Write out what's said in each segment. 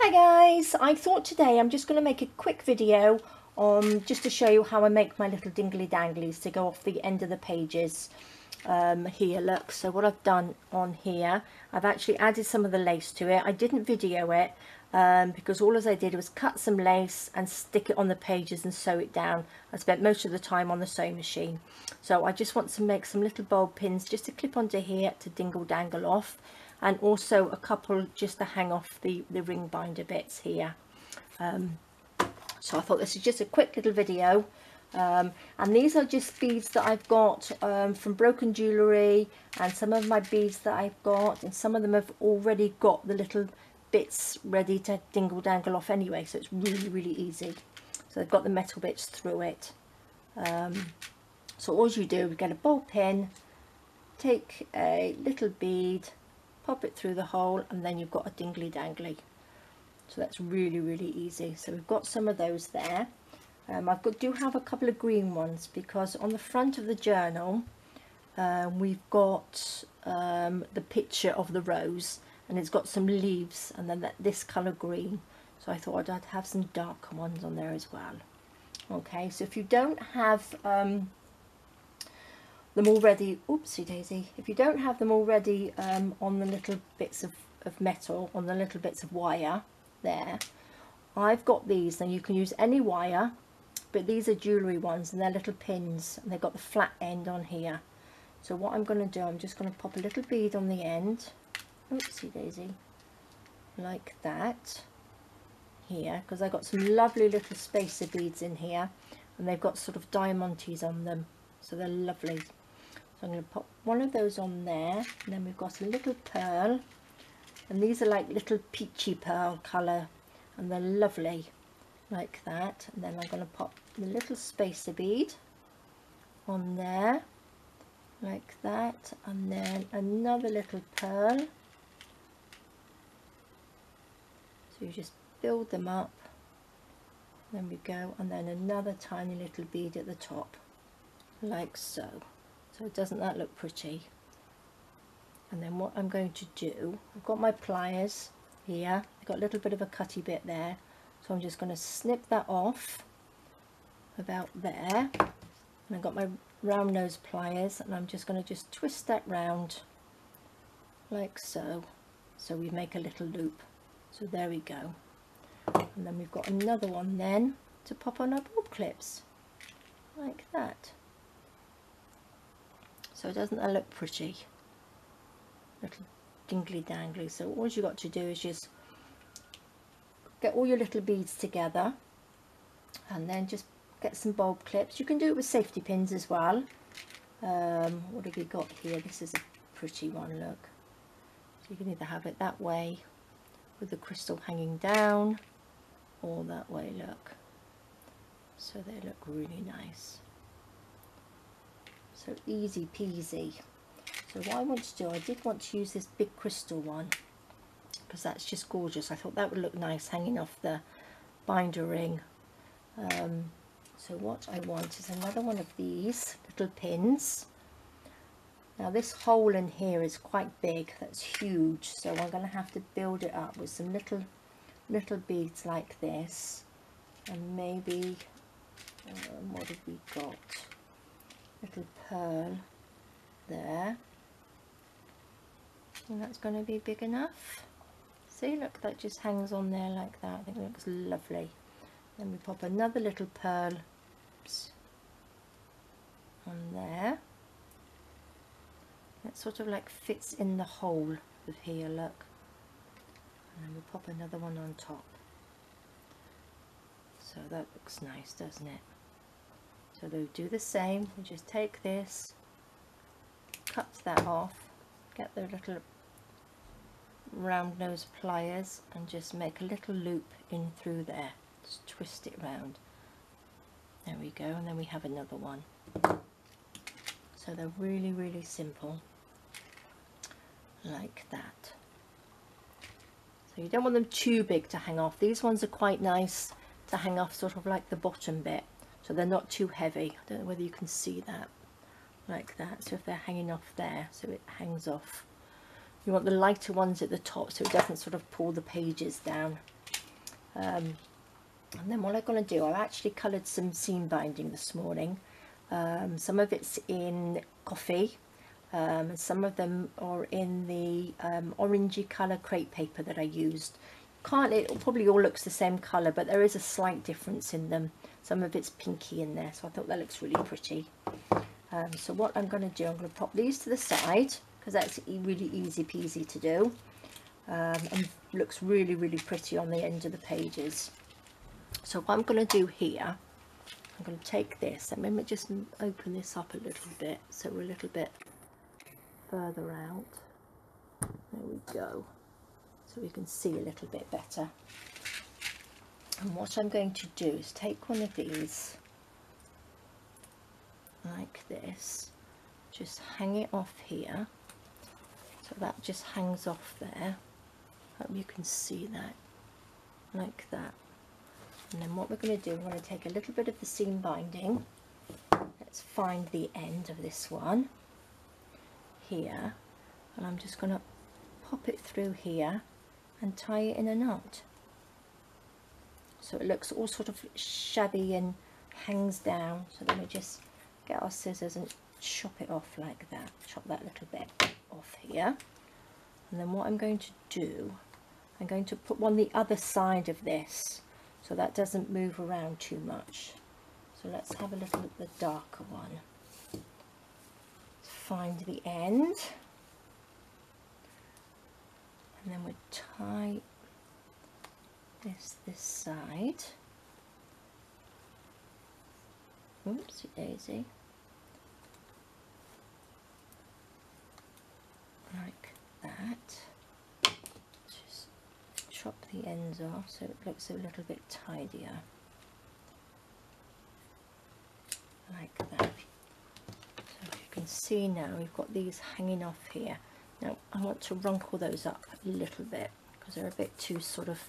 Hi guys, I thought today I'm just going to make a quick video on just to show you how I make my little dingly danglies to go off the end of the pages. Here, look, so what I've done on here, I've actually added some of the lace to it. I didn't video it because all as I did was cut some lace and stick it on the pages and sew it down. I spent most of the time on the sewing machine. So I just want to make some little bulb pins just to clip onto here to dingle dangle off, and also a couple just to hang off the ring binder bits here. So I thought this is just a quick little video, and these are just beads that I've got from Broken Jewellery, and some of my beads that I've got, and some of them have already got the little bits ready to dingle dangle off anyway, so it's really easy. So they've got the metal bits through it. So all you do is get a ball pin, take a little bead, pop it through the hole, and then you've got a dingly dangly. So that's really easy. So we've got some of those there. Do have a couple of green ones because on the front of the journal we've got the picture of the rose, and it's got some leaves and then this colour green. So I thought I'd have some darker ones on there as well. Okay, so if you don't have them already, oopsie daisy, if you don't have them already on the little bits of metal, on the little bits of wire there, I've got these. Now you can use any wire, but these are jewellery ones and they're little pins and they've got the flat end on here. So what I'm going to do, I'm just going to pop a little bead on the end, oopsie daisy, like that here, because I've got some lovely little spacer beads in here and they've got sort of diamantes on them, so they're lovely. So I'm going to pop one of those on there, and then we've got a little pearl, and these are like little peachy pearl colour and they're lovely like that. And then I'm going to pop the little spacer bead on there like that, and then another little pearl. So you just build them up, there we go, and then another tiny little bead at the top like so. So doesn't that look pretty? And then what I'm going to do, I've got my pliers here, I've got a little bit of a cutty bit there, so I'm just going to snip that off about there, and I've got my round nose pliers, and I'm just going to just twist that round like so, so we make a little loop. So there we go. And then we've got another one then to pop on our bulb clips like that. So doesn't that look pretty? Little dingly dangly. So all you got to do is just get all your little beads together and then just get some bulb clips. You can do it with safety pins as well. What have we got here? This is a pretty one, look. So you can either have it that way with the crystal hanging down, or that way, look. So they look really nice. So easy peasy. So what I want to do, I did want to use this big crystal one because that's just gorgeous. I thought that would look nice hanging off the binder ring. So what I want is another one of these little pins. Now this hole in here is quite big, that's huge, so I'm going to have to build it up with some little beads like this, and maybe what have we got? Little pearl there, and that's going to be big enough. See, look, that just hangs on there like that. I think it looks lovely. Then we pop another little pearl, oops, on there. That sort of like fits in the hole of here, look. And then we pop another one on top. So that looks nice, doesn't it? So they'll do the same. We just take this, cut that off, get the little round nose pliers and just make a little loop in through there. Just twist it round. There we go, and then we have another one. So they're really simple like that. So you don't want them too big to hang off. These ones are quite nice to hang off sort of like the bottom bit, so they're not too heavy. I don't know whether you can see that, like that. So if they're hanging off there, so it hangs off. You want the lighter ones at the top so it doesn't sort of pull the pages down. And then what I'm going to do, I've actually coloured some seam binding this morning. Some of it's in coffee, and some of them are in the orangey colour crepe paper that I used. It probably all looks the same colour, but there is a slight difference in them. Some of it's pinky in there, so I thought that looks really pretty. So what I'm going to do, I'm going to pop these to the side, because that's really easy peasy to do, and looks really, really pretty on the end of the pages. So what I'm going to do here, I'm going to take this, and maybe just open this up a little bit so we're a little bit further out. There we go, so we can see a little bit better. And what I'm going to do is take one of these like this, just hang it off here, so that just hangs off there. Hope you can see that, like that. And then what we're going to do, we're going to take a little bit of the seam binding. Let's find the end of this one here, and I'm just going to pop it through here and tie it in a knot, so it looks all sort of shabby and hangs down. So then we just get our scissors and chop it off like that, chop that little bit off here. And then what I'm going to do, I'm going to put one the other side of this so that doesn't move around too much. So let's have a little at the darker one. Let's find the end, and then we tie this side. Oopsie daisy. Like that. Just chop the ends off so it looks a little bit tidier. Like that. So you can see now we've got these hanging off here. Now I want to wrinkle those up a little bit because they're a bit too sort of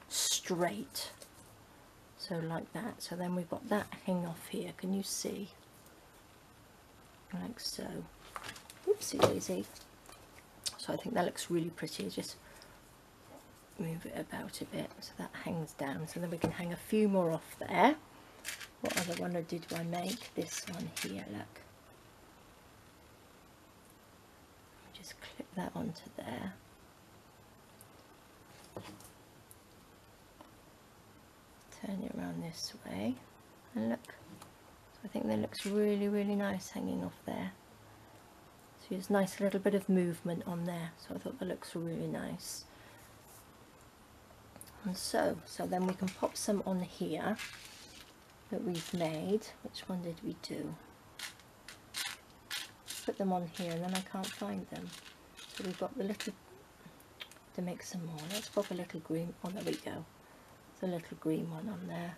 straight. So like that. So then we've got that hanging off here. Can you see? Like so. Oopsie daisy. So I think that looks really pretty. Just move it about a bit so that hangs down. So then we can hang a few more off there. What other one did I make? This one here, look. Just clip that onto there. Turn it around this way, and look. So I think that looks really, really nice hanging off there. So there's a nice little bit of movement on there. So I thought that looks really nice. And so then we can pop some on here that we've made. Which one did we do? Put them on here, and then I can't find them. So we've got the little, to make some more. Let's pop a little green, oh there we go. There's a little green one on there.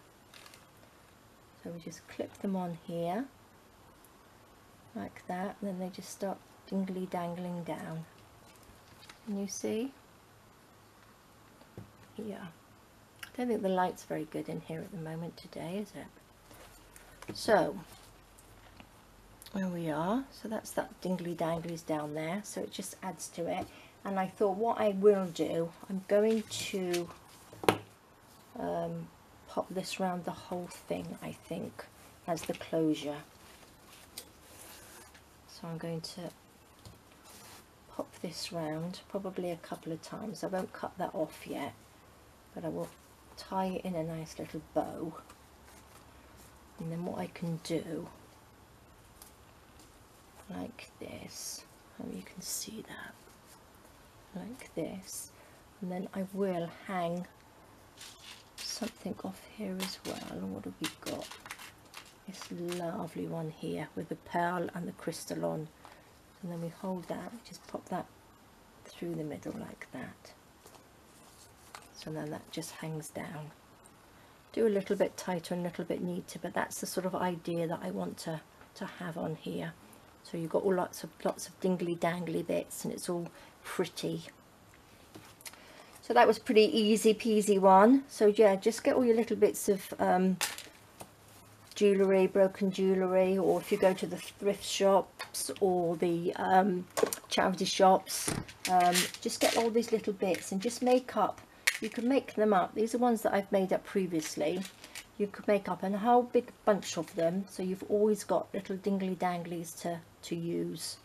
So we just clip them on here, like that, and then they just start dingly dangling down. Can you see? Yeah. I don't think the light's very good in here at the moment today, is it? So there we are. So that's that dingly danglies down there, so it just adds to it. And I thought what I will do, I'm going to pop this round the whole thing, I think, as the closure. So I'm going to pop this round probably a couple of times. I won't cut that off yet, but I will tie it in a nice little bow. And then what I can do, like this, and you can see that, like this, and then I will hang something off here as well. And what have we got? This lovely one here with the pearl and the crystal on, and then we hold that, just pop that through the middle like that. So then that just hangs down. Do a little bit tighter and a little bit neater, but that's the sort of idea that I want to have on here. So you've got all lots of dingly dangly bits, and it's all pretty. So that was pretty easy peasy one. So yeah, just get all your little bits of jewellery, broken jewellery, or if you go to the thrift shops or the charity shops, just get all these little bits and just make up you could make them up. These are ones that I've made up previously. You could make up a whole big bunch of them, so you've always got little dingly danglies to use.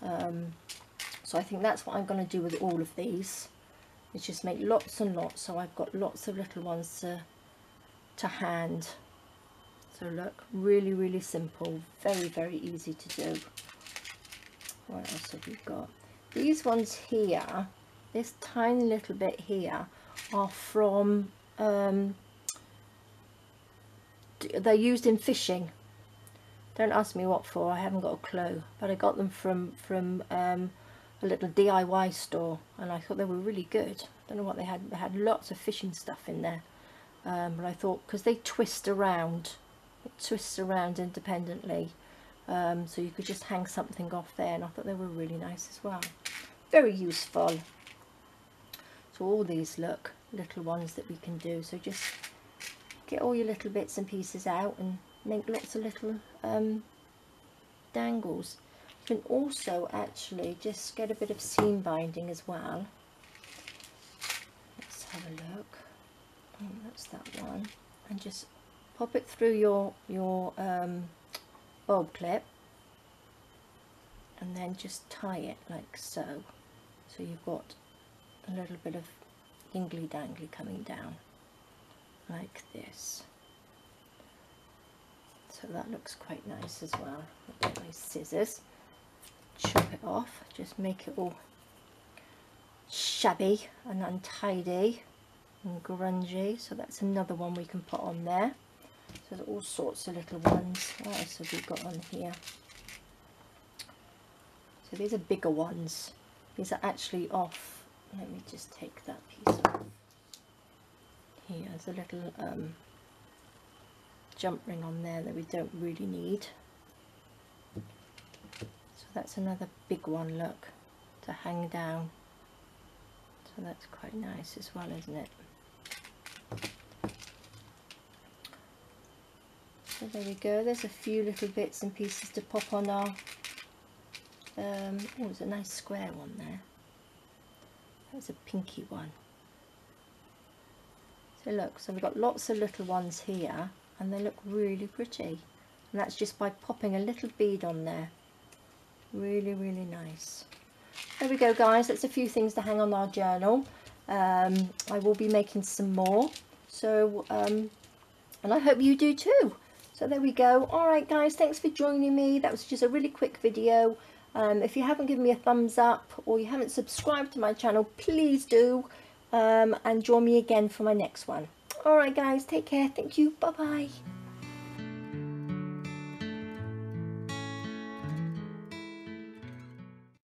So I think that's what I'm going to do with all of these, is just make lots and lots, so I've got lots of little ones to hand. So look, really, really simple, very, very easy to do. What else have we got? These ones here, this tiny little bit here, are from, they're used in fishing. Don't ask me what for, I haven't got a clue, but I got them from a little DIY store, and I thought they were really good. Don't know what they had. They had lots of fishing stuff in there, but I thought, because they twist around, it twists around independently, so you could just hang something off there, and I thought they were really nice as well. Very useful. So all these, look, little ones that we can do. So just get all your little bits and pieces out and make lots of little dangles. You can also actually just get a bit of seam binding as well. Let's have a look. Oh, that's that one. And just pop it through your bulb clip, and then just tie it like so. So you've got a little bit of dingly dangly coming down like this. So that looks quite nice as well. I've got my scissors, chop it off, just make it all shabby and untidy and grungy. So that's another one we can put on there. So there's all sorts of little ones. What else have we got on here? So these are bigger ones. These are actually off. Let me just take that piece off. Here, there's a little jump ring on there that we don't really need. So that's another big one, look, to hang down. So that's quite nice as well, isn't it? So there we go, there's a few little bits and pieces to pop on our, oh, there's a nice square one there. That's a pinky one. So look, so we've got lots of little ones here, and they look really pretty. And that's just by popping a little bead on there. Really, really nice. There we go, guys, that's a few things to hang on our journal. I will be making some more, so and I hope you do too. So there we go. All right, guys, thanks for joining me. That was just a really quick video. If you haven't given me a thumbs up or you haven't subscribed to my channel, please do, and join me again for my next one. All right, guys, take care. Thank you. Bye bye.